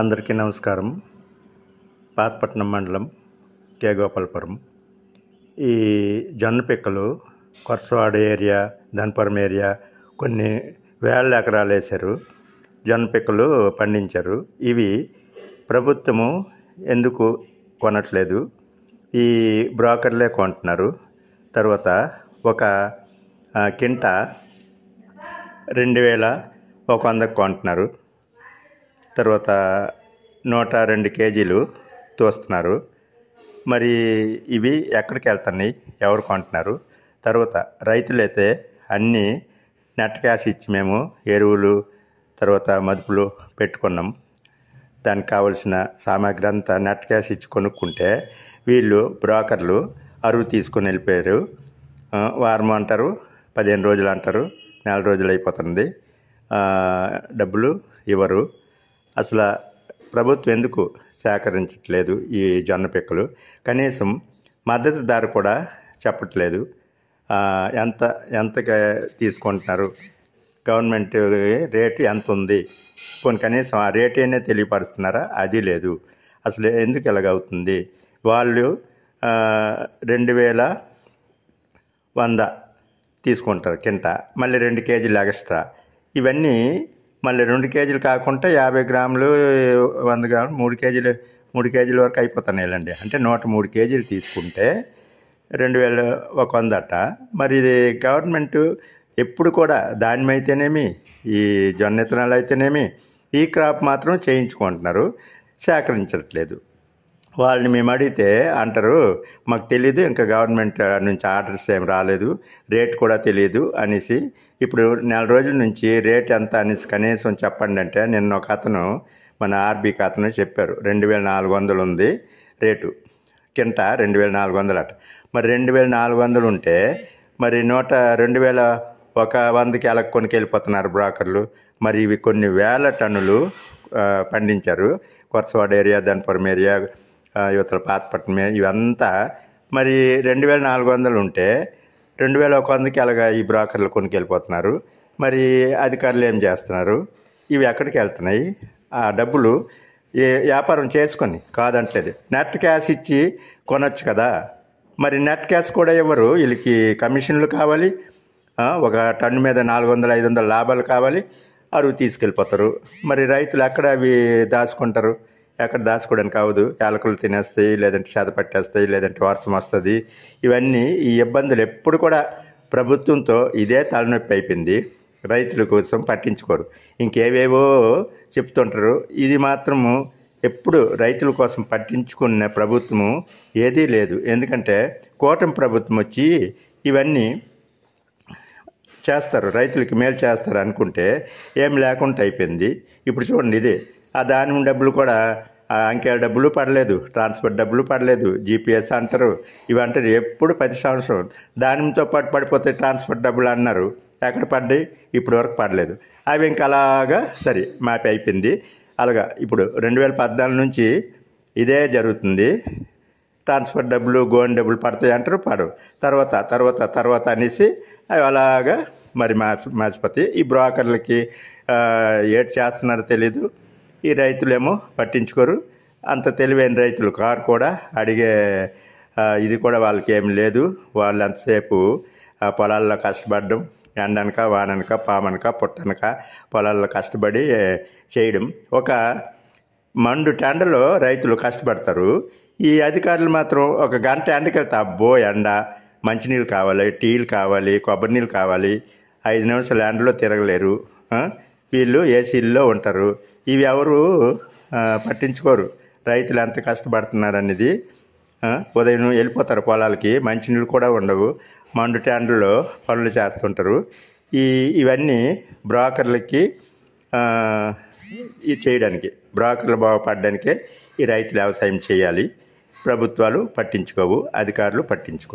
అందరికీ నమస్కారం. పాతపట్నం మండలం కే గోపాలపురం. ఈ జొన్న పిక్కలు కొరసవాడ ఏరియా, ధనపురం ఏరియా కొన్ని వేల ఎకరాలు వేశారు. జొన్న పిక్కలు పండించారు. ఇవి ప్రభుత్వము ఎందుకు కొనట్లేదు? ఈ బ్రోకర్లే కొంటున్నారు. తర్వాత ఒక కింట 2100 కొంటున్నారు. తర్వాత 102 కేజీలు తోస్తున్నారు. మరి ఇవి ఎక్కడికి వెళ్తున్నాయి? ఎవరు కొంటున్నారు? తర్వాత రైతులైతే అన్నీ నెట్ క్యాష్ ఇచ్చి మేము ఎరువులు తర్వాత మదుపులు పెట్టుకున్నాం. దానికి కావలసిన సామాగ్రి అంతా నెట్ క్యాష్ ఇచ్చి కొనుక్కుంటే వీళ్ళు బ్రోకర్లు అరువు తీసుకొని వెళ్ళిపోయారు. వారం అంటారు, 15 రోజులు అంటారు, నెల రోజులు అయిపోతుంది, డబ్బులు ఇవ్వరు. అసలు ప్రభుత్వం ఎందుకు సేకరించట్లేదు ఈ జొన్న పిక్కలు? కనీసం మద్దతు ధర కూడా చెప్పట్లేదు. ఎంతగా తీసుకుంటున్నారు, గవర్నమెంట్ రేటు ఎంత ఉంది, కొన్ని కనీసం ఆ రేటు అయినా తెలియపరుస్తున్నారా? అది లేదు. అసలు ఎందుకు ఇలాగవుతుంది? వాళ్ళు 2100 తీసుకుంటారు కింట, మళ్ళీ 2 కేజీలు ఎక్స్ట్రా. ఇవన్నీ మళ్ళీ 2 కేజీలు కాకుండా 50 గ్రాములు, 100 గ్రాములు, 3 కేజీల వరకు అయిపోతున్నాయిలండి. అంటే 103 కేజీలు తీసుకుంటే 2100 అట. మరి ఇది గవర్నమెంట్ ఎప్పుడు కూడా ధాన్యం అయితేనేమి, ఈ జొన్న విత్తనాలు అయితేనేమి, ఈ క్రాప్ మాత్రం చేయించుకుంటున్నారు, సేకరించట్లేదు. వాళ్ళని మేము అడిగితే అంటారు, మాకు తెలీదు, ఇంకా గవర్నమెంట్ నుంచి ఆర్డర్స్ ఏం రాలేదు, రేట్ కూడా తెలియదు అనేసి. ఇప్పుడు నెల రోజుల నుంచి రేట్ ఎంత అనేసి కనీసం చెప్పండి అంటే, నిన్న ఒక అతను, మన ఆర్బీకి అతను చెప్పారు, 2400 ఉంది రేటు, కింట 2400 అట. మరి 2400 ఉంటే మరి 2100కి ఎలా కొనుకెళ్ళిపోతున్నారు బ్రోకర్లు? మరి ఇవి కొన్ని వేల టన్నులు పండించారు. కొరసవాడ ఏరియా, ధనపురం ఏరియా, యువతల పాతపట్నం ఇవంతా. మరి 2400 ఉంటే 2100కి ఎలాగా ఈ బ్రోకర్లు కొనుకెళ్ళిపోతున్నారు? మరి అధికారులు ఏం చేస్తున్నారు? ఇవి ఎక్కడికి వెళ్తున్నాయి? ఆ డబ్బులు వ్యాపారం చేసుకొని కాదంటలేదు, నెట్ క్యాష్ ఇచ్చి కొనొచ్చు కదా. మరి నెట్ క్యాష్ కూడా ఇవ్వరు. వీళ్ళకి కమిషన్లు కావాలి, ఒక టన్ను మీద 400-500 లాభాలు కావాలి, అరువు తీసుకెళ్ళిపోతారు. మరి రైతులు ఎక్కడ అవి దాచుకుంటారు? ఎక్కడ దాచుకోవడానికి అవ్వదు. ఎలకలు తినేస్తాయి, లేదంటే చేద పట్టేస్తాయి, లేదంటే వర్షం వస్తుంది. ఇవన్నీ ఈ ఇబ్బందులు ఎప్పుడు కూడా ప్రభుత్వంతో ఇదే తలనొప్పి అయిపోయింది. రైతుల కోసం పట్టించుకోరు, ఇంకేవేవో చెప్తుంటారు. ఇది మాత్రము ఎప్పుడు రైతుల కోసం పట్టించుకున్న ప్రభుత్వము ఏదీ లేదు. ఎందుకంటే కూటమి ప్రభుత్వం వచ్చి ఇవన్నీ చేస్తారు, రైతులకి మేలు చేస్తారు అనుకుంటే ఏం లేకుండా అయిపోయింది. ఇప్పుడు చూడండి, ఇదే ఆ ధాన్యం డబ్బులు కూడా అంకెల డబ్బులు పడలేదు, ట్రాన్స్పోర్ట్ డబ్బులు పడలేదు, జీపీఎస్ అంటారు, ఇవి అంటారు. ఎప్పుడు 10 సంవత్సరం ధాన్యంతో పాటు పడిపోతే ట్రాన్స్పోర్ట్ డబ్బులు అన్నారు, ఎక్కడ పడ్డాయి? ఇప్పటి వరకు పడలేదు. అవి ఇంకా అలాగా సరే మాపి అయిపోయింది. అలాగా ఇప్పుడు 2014 నుంచి ఇదే జరుగుతుంది. ట్రాన్స్పోర్ట్ డబ్బులు, గోన్ డబ్బులు పడతాయి అంటారు, పడవు. తర్వాత అనేసి అవి అలాగా మరి మార్చిపోతాయి. ఈ బ్రోకర్లకి ఏడు చేస్తున్నారో తెలీదు. ఈ రైతులేమో పట్టించుకోరు. అంత తెలివైన రైతులు కారు కూడా అడిగే ఇది కూడా వాళ్ళకి ఏమి లేదు. వాళ్ళు ఎంతసేపు పొలాల్లో కష్టపడడం, ఎండనక వాననక పామనక పుట్టనక పొలాల్లో కష్టపడి చేయడం. ఒక మండు టెండలో రైతులు కష్టపడతారు. ఈ అధికారులు మాత్రం ఒక గంట ఎండకెళ్తే అబ్బో ఎండ, మంచినీళ్ళు కావాలి, టీలు కావాలి, కొబ్బరి నీళ్ళు కావాలి, 5 నిమిషాలు ఎండలో తిరగలేరు. వీళ్ళు ఏసీల్లో ఉంటారు. ఇవి ఎవరు పట్టించుకోరు, రైతులు ఎంత కష్టపడుతున్నారు అనేది. ఉదయం వెళ్ళిపోతారు పొలాలకి, మంచినీళ్ళు కూడా ఉండవు, మండు టెండలో పనులు చేస్తుంటారు. ఇవన్నీ బ్రోకర్లకి చేయడానికి, బ్రోకర్లు బాగుపడడానికే ఈ రైతులు వ్యవసాయం చేయాలి. ప్రభుత్వాలు పట్టించుకోవు, అధికారులు పట్టించుకోరు.